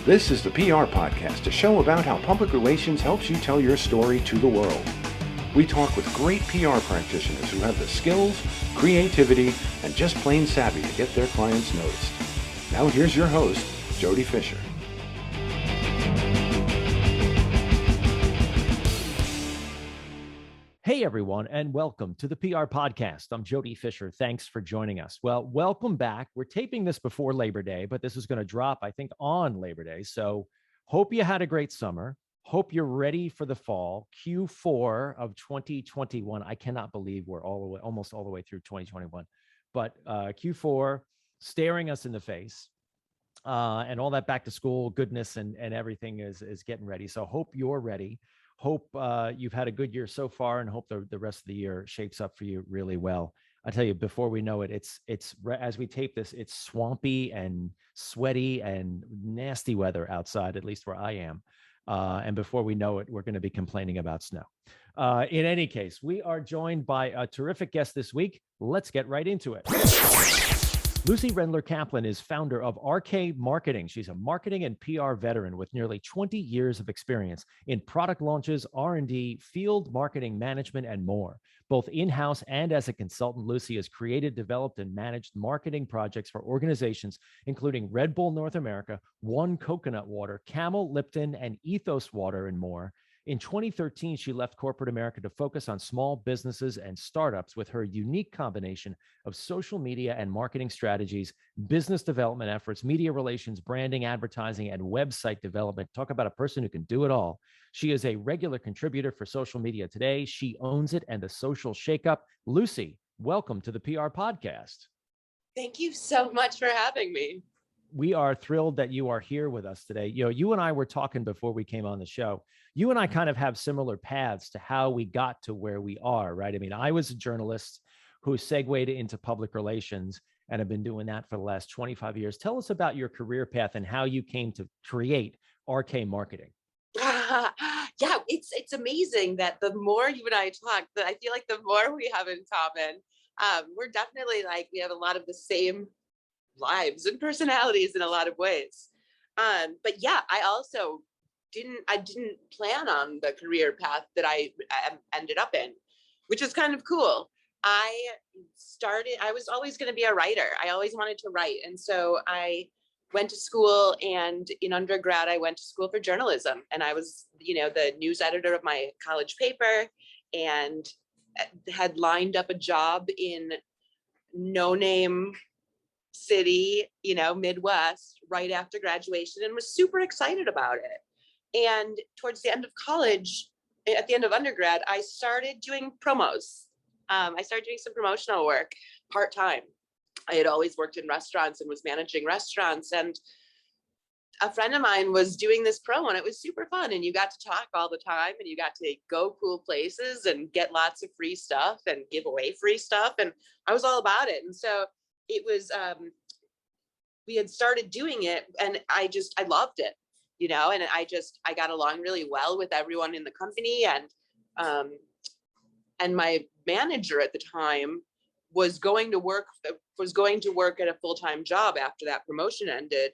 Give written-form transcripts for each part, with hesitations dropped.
This is the PR Podcast, a show about how public relations helps you tell your story to the world. We talk with great PR practitioners who have the skills, creativity, and just plain savvy to get their clients noticed. Now here's your host, Jody Fisher. Hey everyone, and welcome to the PR Podcast. I'm Jody Fisher. Thanks for joining us. Well, welcome back. We're taping this before Labor Day, but this is going to drop, I think, on Labor Day. So hope you had a great summer. Hope you're ready for the fall. Q4 of 2021. I cannot believe we're almost all the way through 2021. But Q4 staring us in the face. And all that back to school goodness and everything is getting ready. So hope you're ready. Hope you've had a good year so far, and hope the rest of the year shapes up for you really well. I tell you, before we know it, it's as we tape this, it's swampy and sweaty and nasty weather outside, at least where I am. And before we know it, we're going to be complaining about snow. In any case, we are joined by a terrific guest this week. Let's get right into it. Lucy Rendler-Kaplan is founder of Arkay Marketing. She's a marketing and PR veteran with nearly 20 years of experience in product launches, R&D, field marketing management, and more. Both in-house and as a consultant, Lucy has created, developed, and managed marketing projects for organizations including Red Bull North America, One Coconut Water, Camel, Lipton, and Ethos Water, and more. In 2013, she left corporate America to focus on small businesses and startups with her unique combination of social media and marketing strategies, business development efforts, media relations, branding, advertising, and website development. Talk about a person who can do it all. She is a regular contributor for Social Media Today. She owns it and the Social Shakeup. Lucy, welcome to the PR Podcast. Thank you so much for having me. We are thrilled that you are here with us today. You and I were talking before we came on the show. You and I kind of have similar paths to how we got to where we are, right? I mean, I was a journalist who segued into public relations and have been doing that for the last 25 years. Tell us about your career path and how you came to create Arkay Marketing. Yeah, it's amazing that the more you and I talk, that I feel like the more we have in common. We're definitely we have a lot of the same lives and personalities in a lot of ways. But yeah, I didn't plan on the career path that I ended up in, which is kind of cool. I was always going to be a writer. I always wanted to write. And so I went to school, and in undergrad, I went to school for journalism, and I was, the news editor of my college paper, and had lined up a job in no-name city, Midwest, right after graduation, and was super excited about it. And towards the end of college, at the end of undergrad, I started doing promos. I started doing some promotional work part-time. I had always worked in restaurants and was managing restaurants, and a friend of mine was doing this promo, and it was super fun, and you got to talk all the time, and you got to go cool places and get lots of free stuff and give away free stuff, and I was all about it. And so it was, we had started doing it, and I loved it, and I got along really well with everyone in the company. And my manager at the time was going to work at a full-time job after that promotion ended.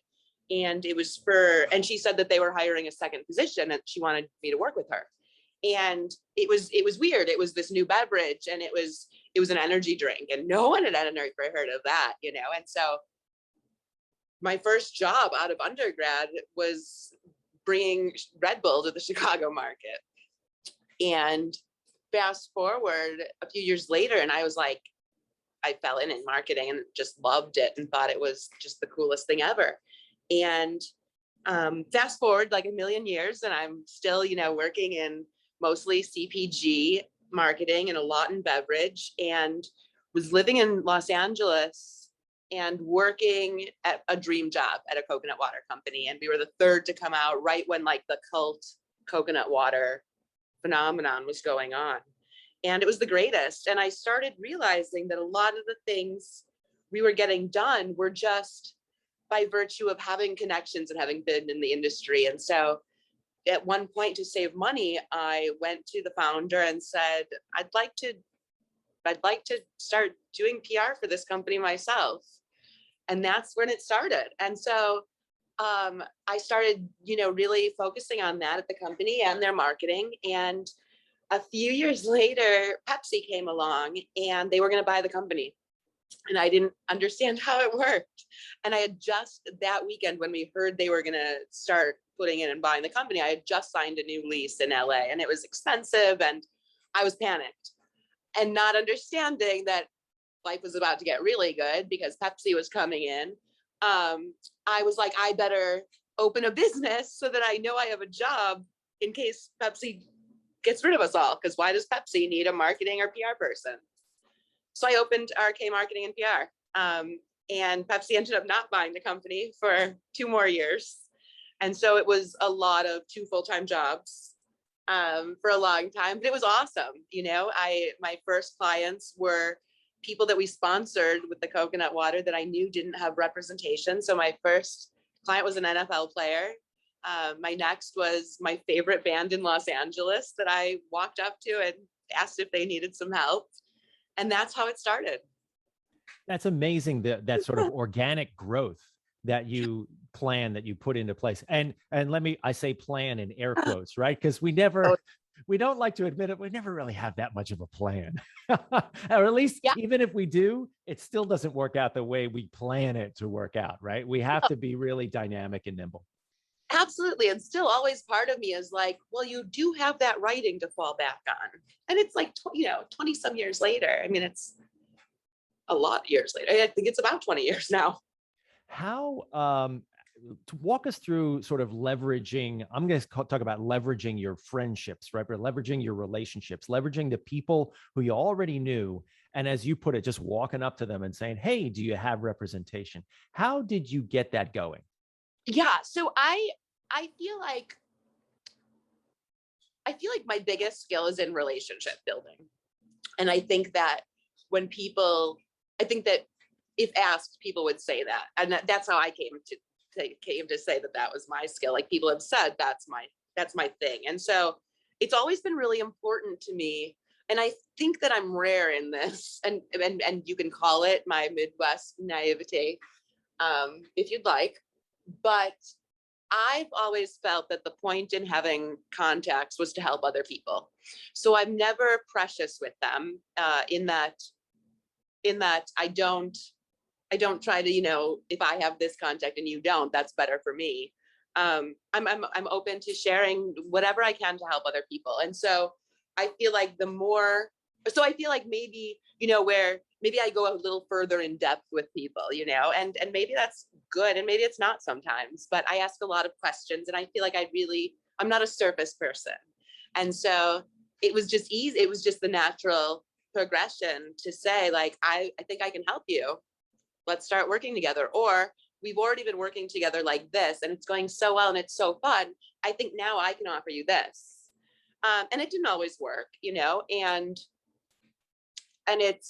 And and she said that they were hiring a second position, and she wanted me to work with her. And it was weird. It was this new beverage, and it was an energy drink, and no one had ever heard of that, And so my first job out of undergrad was bringing Red Bull to the Chicago market. And fast forward a few years later, and I fell in marketing and just loved it and thought it was just the coolest thing ever. And fast forward like a million years, and I'm still, working in mostly CPG marketing and a lot in beverage, and was living in Los Angeles and working at a dream job at a coconut water company. And we were the third to come out right when the cult coconut water phenomenon was going on. And it was the greatest. And I started realizing that a lot of the things we were getting done were just by virtue of having connections and having been in the industry. And so at one point, to save money, I went to the founder and said, I'd like to start doing PR for this company myself. And that's when it started. And so I started, really focusing on that at the company and their marketing. And a few years later, Pepsi came along and they were going to buy the company. And I didn't understand how it worked. And I had just that weekend when we heard they were going to start putting in and buying the company, I had just signed a new lease in LA and it was expensive and I was panicked and not understanding that life was about to get really good because Pepsi was coming in. I was like, I better open a business so that I know I have a job in case Pepsi gets rid of us all. Because why does Pepsi need a marketing or PR person? So I opened Arkay Marketing and PR. And Pepsi ended up not buying the company for 2 more years. And so it was a lot of 2 full-time jobs for a long time, but it was awesome. My first clients were people that we sponsored with the coconut water that I knew didn't have representation. So my first client was an NFL player. My next was my favorite band in Los Angeles that I walked up to and asked if they needed some help. And that's how it started. That's amazing, that sort of organic growth that you plan, that you put into place. And I say plan in air quotes, right? Because we don't like to admit it. We never really have that much of a plan. Or at least even if we do, it still doesn't work out the way we plan it to work out, right? We have to be really dynamic and nimble. Absolutely. And still always part of me is like, well, you do have that writing to fall back on. And it's like, 20 some years later. I mean, it's a lot of years later. I think it's about 20 years now. How, to walk us through sort of leveraging, I'm going to talk about leveraging your friendships, right? But leveraging your relationships, leveraging the people who you already knew. And as you put it, just walking up to them and saying, hey, do you have representation? How did you get that going? Yeah. So I feel like my biggest skill is in relationship building. And I think that if asked, people would say that. And that's how I came to say that was my skill. Like people have said, that's my thing. And so it's always been really important to me. And I think that I'm rare in this, and you can call it my Midwest naivete, if you'd like. But I've always felt that the point in having contacts was to help other people. So I'm never precious with them, in that I don't try to, if I have this contact and you don't, that's better for me. I'm open to sharing whatever I can to help other people. And so I feel like maybe, where maybe I go a little further in depth with people, and maybe that's good. And maybe it's not sometimes, but I ask a lot of questions and I feel like I'm not a surface person. And so it was just easy. It was just the natural progression to say, like, I think I can help you. Let's start working together. Or we've already been working together like this and it's going so well and it's so fun. I think now I can offer you this. And it didn't always work, and it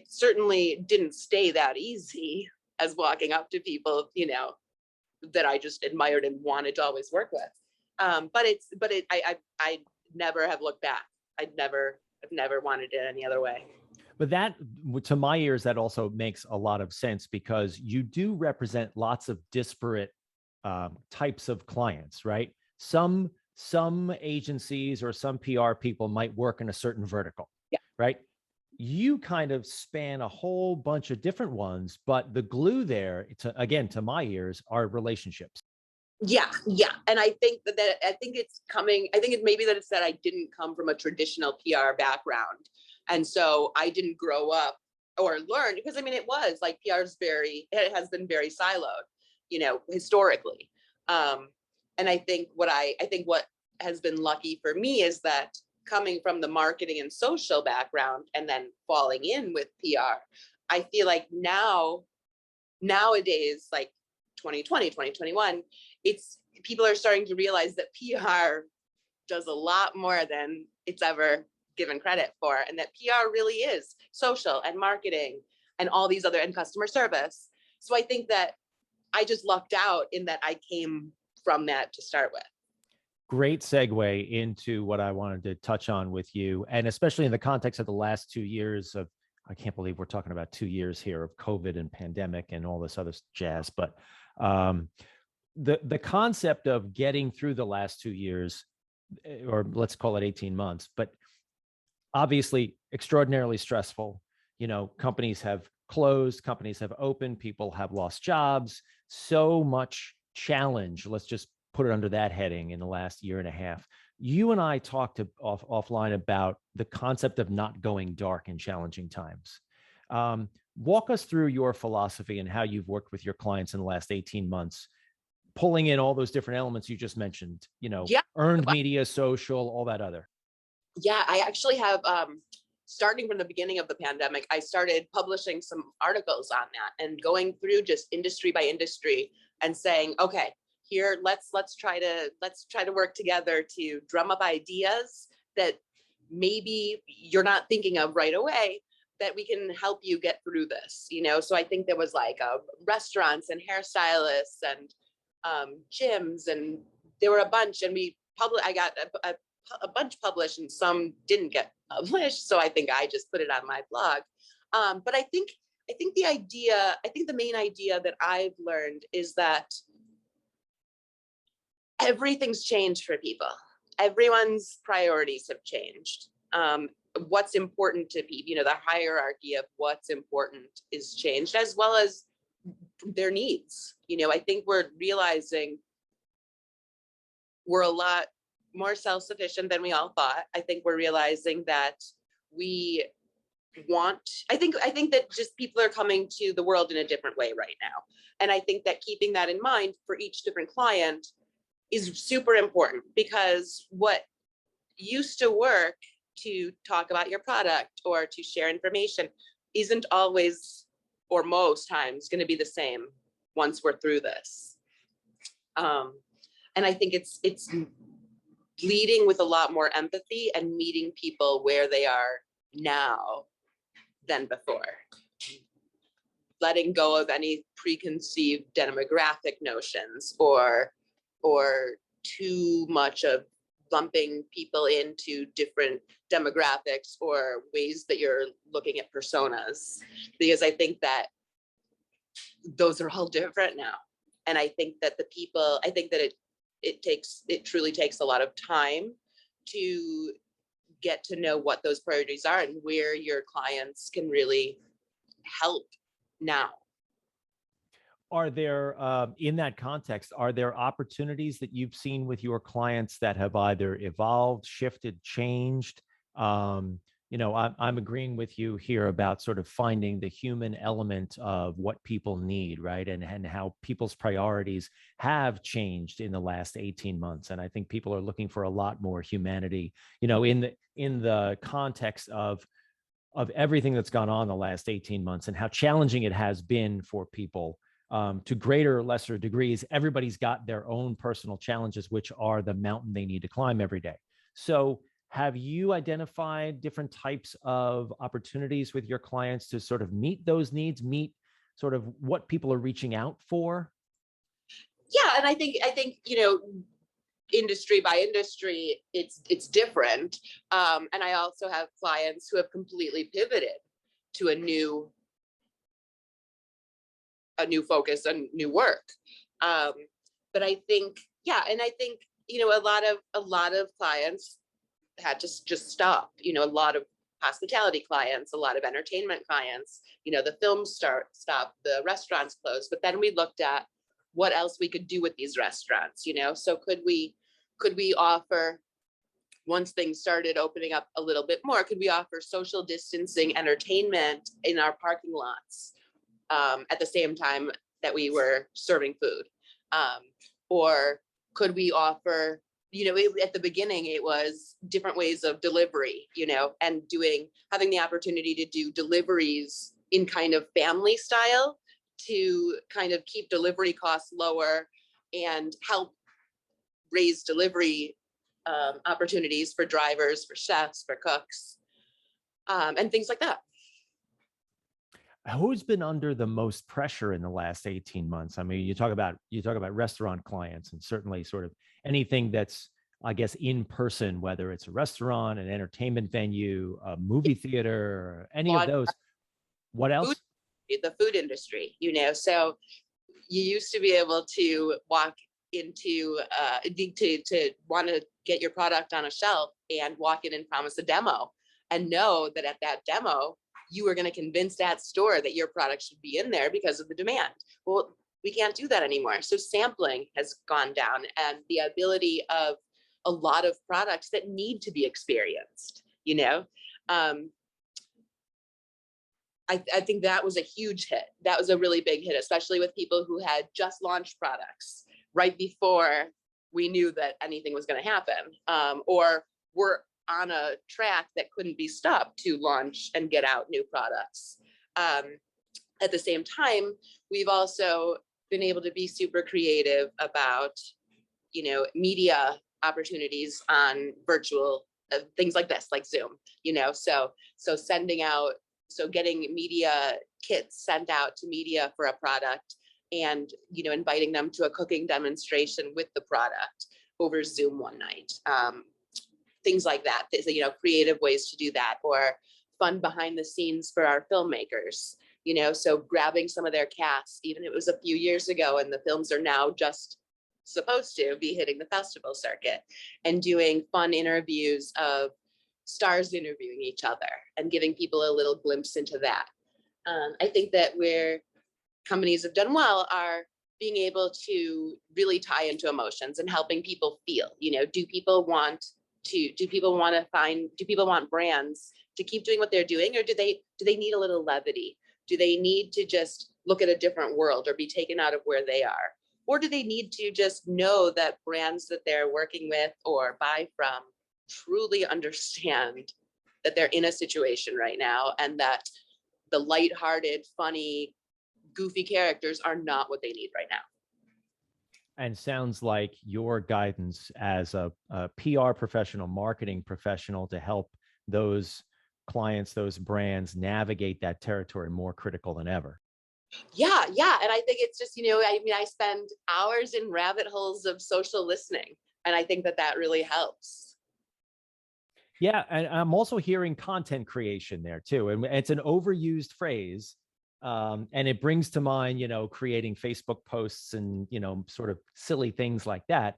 certainly didn't stay that easy as walking up to people, that I just admired and wanted to always work with. I never have looked back. I've never wanted it any other way. But that, to my ears, that also makes a lot of sense because you do represent lots of disparate types of clients, right? Some agencies or some PR people might work in a certain vertical, right? You kind of span a whole bunch of different ones, but the glue there, to my ears, are relationships. Yeah. And I think it's that I didn't come from a traditional PR background. And so I didn't grow up or learn, because it was like it has been very siloed, historically. And I think what has been lucky for me is that coming from the marketing and social background and then falling in with PR, I feel like nowadays, like 2020, 2021, people are starting to realize that PR does a lot more than it's ever given credit for, and that PR really is social and marketing and all these other, and customer service. So I think that I just lucked out in that I came from that to start with. Great segue into what I wanted to touch on with you, and especially in the context of the last 2 years of I can't believe we're talking about 2 years here of COVID and pandemic and all this other jazz. But um, the concept of getting through the last 2 years, or let's call it 18 months, but obviously extraordinarily stressful. Companies have closed, companies have opened, people have lost jobs, so much challenge. Let's just put it under that heading in the last year and a half. You and I talked offline about the concept of not going dark in challenging times. Walk us through your philosophy and how you've worked with your clients in the last 18 months, pulling in all those different elements you just mentioned, Yeah. earned media, social, all that other. Yeah, I actually have, starting from the beginning of the pandemic, I started publishing some articles on that and going through just industry by industry and saying, okay, here, let's try to work together to drum up ideas that maybe you're not thinking of right away, that we can help you get through this. So I think there was like restaurants and hairstylists and gyms, and there were a bunch, and I got a bunch published and some didn't get published. So I think I just put it on my blog. But I think the main idea that I've learned is that everything's changed for people. Everyone's priorities have changed. What's important to people, the hierarchy of what's important is changed, as well as their needs. I think we're realizing we're a lot more self-sufficient than we all thought. I think we're realizing that I think that just people are coming to the world in a different way right now. And I think that keeping that in mind for each different client is super important, because what used to work to talk about your product or to share information isn't always, or most times, going to be the same once we're through this. And I think it's leading with a lot more empathy and meeting people where they are now than before. Letting go of any preconceived demographic notions or too much of lumping people into different demographics or ways that you're looking at personas, because I think that those are all different now. And I think that it truly takes a lot of time to get to know what those priorities are and where your clients can really help now. Are there, in that context, are there opportunities that you've seen with your clients that have either evolved, shifted, changed? I'm agreeing with you here about sort of finding the human element of what people need, right? And how people's priorities have changed in the last 18 months. And I think people are looking for a lot more humanity, in the context of everything that's gone on the last 18 months and how challenging it has been for people. To greater or lesser degrees, everybody's got their own personal challenges, which are the mountain they need to climb every day. So have you identified different types of opportunities with your clients to sort of meet those needs, meet sort of what people are reaching out for? Yeah, and I think industry by industry, it's different. And I also have clients who have completely pivoted to a new focus and new work. But I think, a lot of clients had to just stop. A lot of hospitality clients, a lot of entertainment clients, the films stopped, the restaurants closed. But then we looked at what else we could do with these restaurants. So could we offer, once things started opening up a little bit more, could we offer social distancing entertainment in our parking lots at the same time that we were serving food? Or could we offer, at the beginning, it was different ways of delivery, and having the opportunity to do deliveries in kind of family style to kind of keep delivery costs lower and help raise delivery opportunities for drivers, for chefs, for cooks, and things like that. Who's been under the most pressure in the last 18 months? I mean, you talk about restaurant clients, and certainly sort of anything that's, I guess, in person, whether it's a restaurant, an entertainment venue, a movie theater, any of those. What food, else? the food industry, so you used to be able to walk into to want to get your product on a shelf and walk in and promise a demo and know that at that demo you were going to convince that store that your product should be in there because of the demand. Well, we can't do that anymore. So sampling has gone down, and the ability of a lot of products that need to be experienced, I think that was a huge hit. That was a really big hit, especially with people who had just launched products right before we knew that anything was going to happen, or were on a track that couldn't be stopped to launch and get out new products. At the same time, we've also been able to be super creative about, media opportunities on virtual things like this, like Zoom, so sending out, so getting media kits sent out to media for a product and, inviting them to a cooking demonstration with the product over Zoom one night. Things like that, creative ways to do that, or fun behind the scenes for our filmmakers, so grabbing some of their cast, even it was a few years ago and the films are now just supposed to be hitting the festival circuit, and doing fun interviews of stars interviewing each other and giving people a little glimpse into that. I think that where companies have done well are being able to really tie into emotions and helping people feel, do people want brands to keep doing what they're doing, or do they need a little levity? Do they need to just look at a different world or be taken out of where they are? Or do they need to just know that brands that they're working with or buy from truly understand that they're in a situation right now, and that the lighthearted, funny, goofy characters are not what they need right now? And sounds like your guidance as a PR professional, marketing professional, to help those clients, those brands navigate that territory more critical than ever. Yeah. And I think it's just, I spend hours in rabbit holes of social listening, and I think that really helps. Yeah. And I'm also hearing content creation there too. And it's an overused phrase. And it brings to mind, creating Facebook posts and, sort of silly things like that.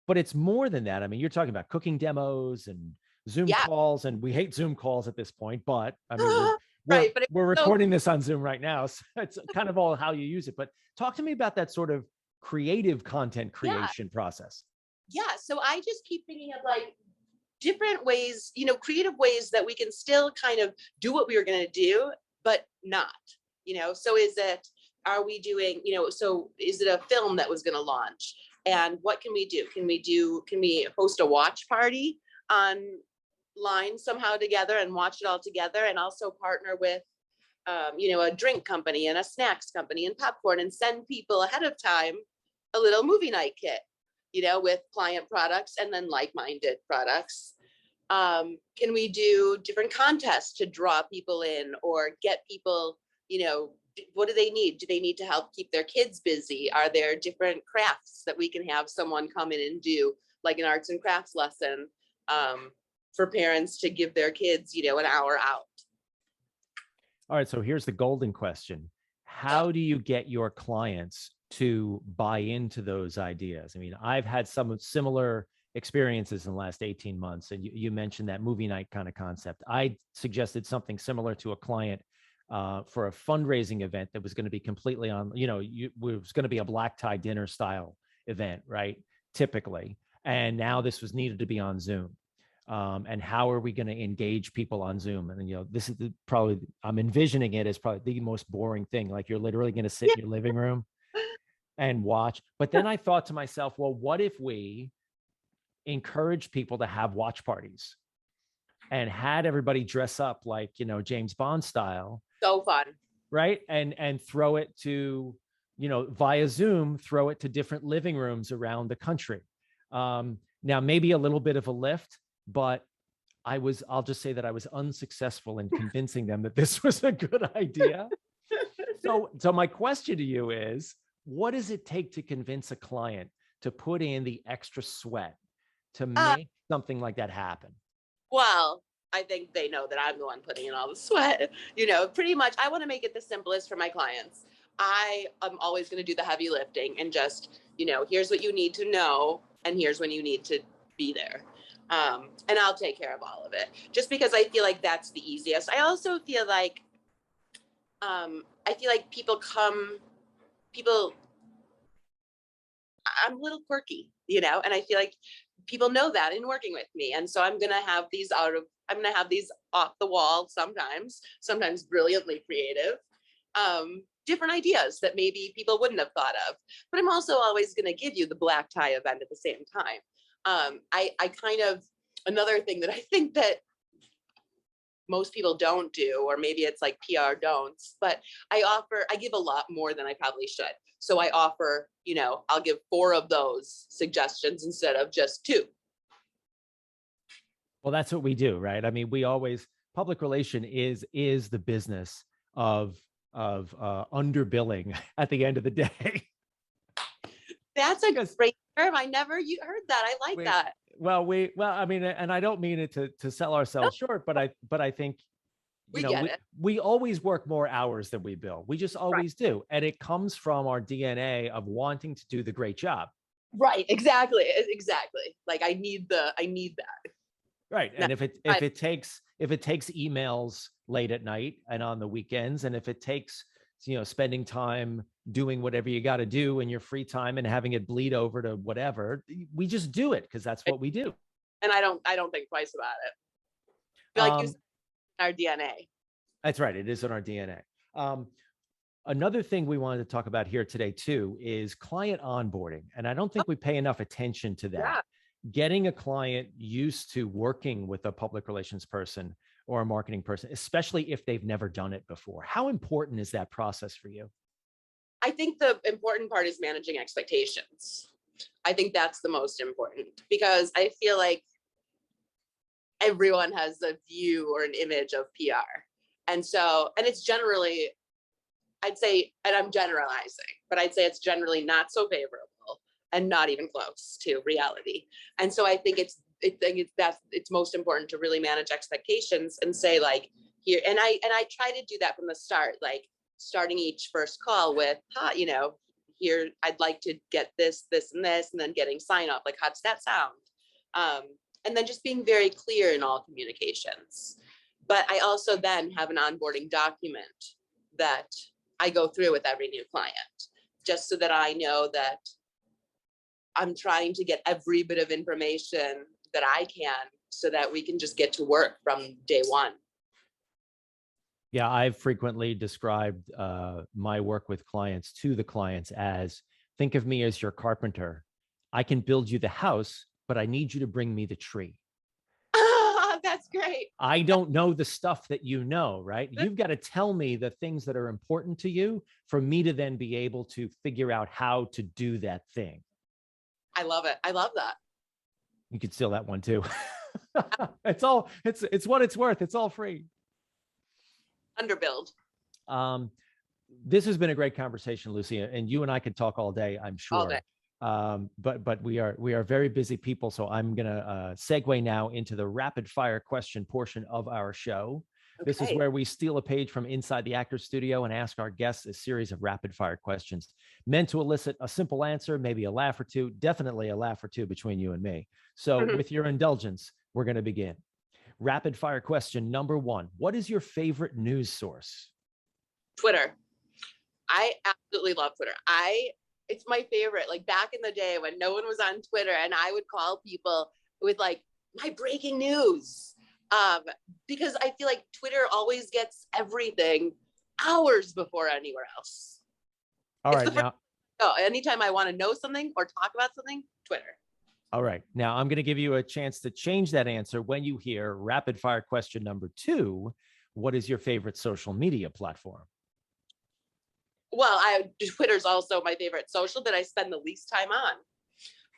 But it's more than that. I mean, you're talking about cooking demos and Zoom calls, and we hate Zoom calls at this point, but I mean, we're recording this on Zoom right now. So it's kind of all how you use it. But talk to me about that sort of creative content creation process. Yeah. So I just keep thinking of like different ways, creative ways that we can still kind of do what we were going to do, but not, so are we doing, so is it a film that was going to launch? And what can we do? Can we host a watch party online somehow together and watch it all together, and also partner with, a drink company and a snacks company and popcorn, and send people ahead of time a little movie night kit, with client products and then like-minded products. Can we do different contests to draw people in or get people, what do they need? Do they need to help keep their kids busy? Are there different crafts that we can have someone come in and do, like an arts and crafts lesson, for parents to give their kids, an hour out? All right. So here's the golden question. How do you get your clients to buy into those ideas? I mean, I've had some similar experiences in the last 18 months. And you mentioned that movie night kind of concept. I suggested something similar to a client for a fundraising event that was going to be completely on, it was going to be a black tie dinner style event, right? Typically. And now this was needed to be on Zoom. And how are we going to engage people on Zoom? And, this is probably, I'm envisioning it as probably the most boring thing. Like, you're literally going to sit in your living room and watch. But then I thought to myself, well, what if we encourage people to have watch parties and had everybody dress up like, James Bond style? So fun. Right. And throw it to, via Zoom, throw it to different living rooms around the country. Now, maybe a little bit of a lift, but I'll just say that I was unsuccessful in convincing them that this was a good idea. So my question to you is, what does it take to convince a client to put in the extra sweat to make something like that happen? Well, I think they know that I'm the one putting in all the sweat. Pretty much I want to make it the simplest for my clients. I am always going to do the heavy lifting and just, here's what you need to know. And here's when you need to be there. And I'll take care of all of it just because I feel like that's the easiest. I also feel like, people, I'm a little quirky, and I feel like people know that in working with me. And so I'm going to have these off the wall, sometimes brilliantly creative, different ideas that maybe people wouldn't have thought of. But I'm also always going to give you the black tie event at the same time. Another thing that I think that most people don't do, or maybe it's like PR don'ts, but I give a lot more than I probably should. So I offer, I'll give 4 of those suggestions instead of just 2. Well, that's what we do, right? I mean, public relation is the business of underbilling at the end of the day. That's a great term. I never heard that. I like that. Well, I mean, and I don't mean it to sell ourselves short, but I think, we always work more hours than we bill. We just always do. And it comes from our DNA of wanting to do the great job. Right. Exactly. Like I need that. Right. And if it takes emails late at night and on the weekends, and if it takes, spending time doing whatever you got to do in your free time and having it bleed over to whatever, we just do it because that's what we do. And I don't think twice about it. I feel like you said our DNA. That's right. It is in our DNA. Another thing we wanted to talk about here today too is client onboarding. And I don't think we pay enough attention to that. Yeah. Getting a client used to working with a public relations person or a marketing person, especially if they've never done it before. How important is that process for you? I think the important part is managing expectations. I think that's the most important because I feel like everyone has a view or an image of PR. And it's generally, I'd say, and I'm generalizing, but I'd say it's generally not so favorable and not even close to reality. And so I think it's most important to really manage expectations and say like here, and I try to do that from the start, like starting each first call with, here, I'd like to get this, and this, and then getting sign off. Like, how does that sound? And then just being very clear in all communications. But I also then have an onboarding document that I go through with every new client, just so that I know that I'm trying to get every bit of information that I can so that we can just get to work from day one. Yeah, I've frequently described my work with clients to the clients as, think of me as your carpenter. I can build you the house, but I need you to bring me the tree. That's great. I don't know the stuff that you know, right? You've got to tell me the things that are important to you for me to then be able to figure out how to do that thing. I love it. I love that. You could steal that one too. It's what it's worth. It's all free. Underbilled. This has been a great conversation, Lucy, and you and I could talk all day, I'm sure. All day. But we are very busy people, so I'm gonna segue now into the rapid fire question portion of our show. Okay. This is where we steal a page from inside the actor's studio and ask our guests a series of rapid fire questions meant to elicit a simple answer, maybe a laugh or two, definitely a laugh or two between you and me. So with your indulgence, we're going to begin. Rapid fire question number 1. What is your favorite news source? Twitter. I absolutely love Twitter. It's my favorite. Like back in the day when no one was on Twitter and I would call people with like my breaking news. Because I feel like Twitter always gets everything hours before anywhere else. All right. Now, anytime I want to know something or talk about something, Twitter. All right. Now I'm going to give you a chance to change that answer when you hear rapid fire question number 2. What is your favorite social media platform? Well, Twitter's also my favorite social that I spend the least time on.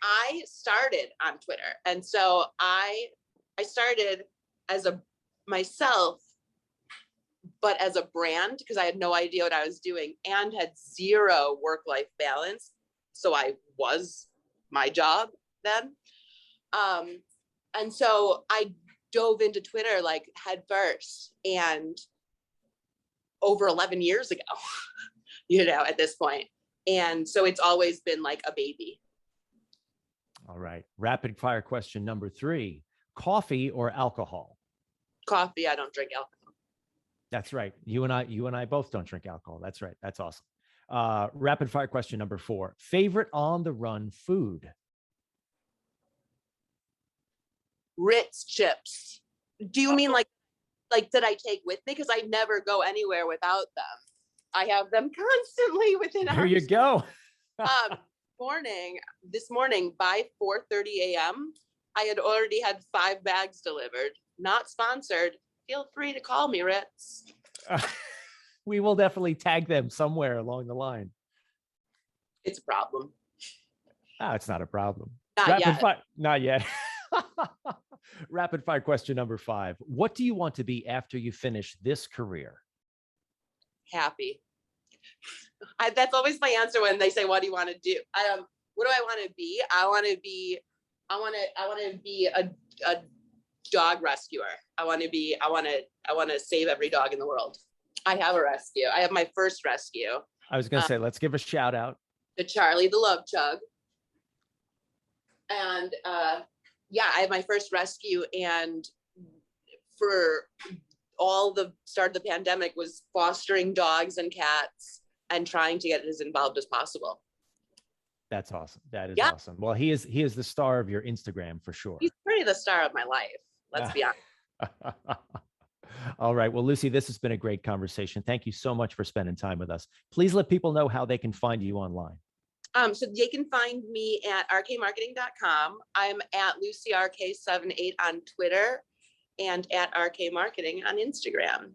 I started on Twitter. And so I started as myself, but as a brand, because I had no idea what I was doing and had zero work-life balance. So I was my job then. And so I dove into Twitter like head first, and over 11 years ago, at this point. And so it's always been like a baby. All right. Rapid fire question number 3, coffee or alcohol? Coffee. I don't drink alcohol. That's right. You and I both don't drink alcohol. That's right. That's awesome. Rapid fire question number 4, favorite on the run food? Ritz chips. Do you mean like that I take with me? Because I never go anywhere without them. I have them constantly within There you go. This morning by 4:30 a.m., I had already had 5 bags delivered. Not sponsored. Feel free to call me, Ritz. We will definitely tag them somewhere along the line. It's a problem. It's not a problem. Not yet. Rapid fire question number 5. What do you want to be after you finish this career? Happy. That's always my answer when they say, what do you want to do? What do I want to be? I want to be a dog rescuer. I want to save every dog in the world. I have a rescue. I have my first rescue. I was going to say, let's give a shout out to Charlie the Love Chug. And I have my first rescue, and for all the start of the pandemic was fostering dogs and cats and trying to get as involved as possible. That's awesome. That is awesome. Well, he is the star of your Instagram for sure. He's pretty the star of my life. Let's be honest. All right. Well, Lucy, this has been a great conversation. Thank you so much for spending time with us. Please let people know how they can find you online. So they can find me at arkaymarketing.com. I'm at LucyRK78 on Twitter and at RK Marketing on Instagram.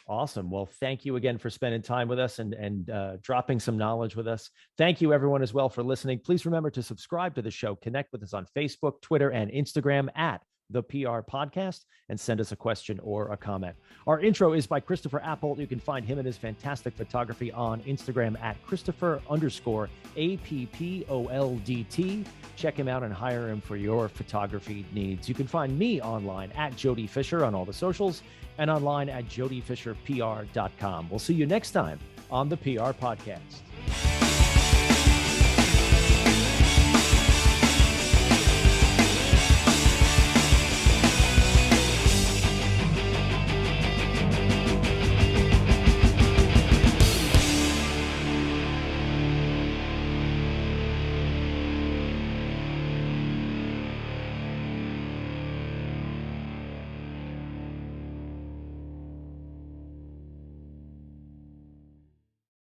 Awesome. Well, thank you again for spending time with us and dropping some knowledge with us. Thank you, everyone, as well, for listening. Please remember to subscribe to the show. Connect with us on Facebook, Twitter, and Instagram at The PR Podcast, and send us a question or a comment. Our intro is by Christopher Appold. You can find him and his fantastic photography on Instagram at Christopher_APPOLDT. Check him out and hire him for your photography needs. You can find me online at Jody Fisher on all the socials and online at jodyfisherpr.com. We'll see you next time on the PR Podcast.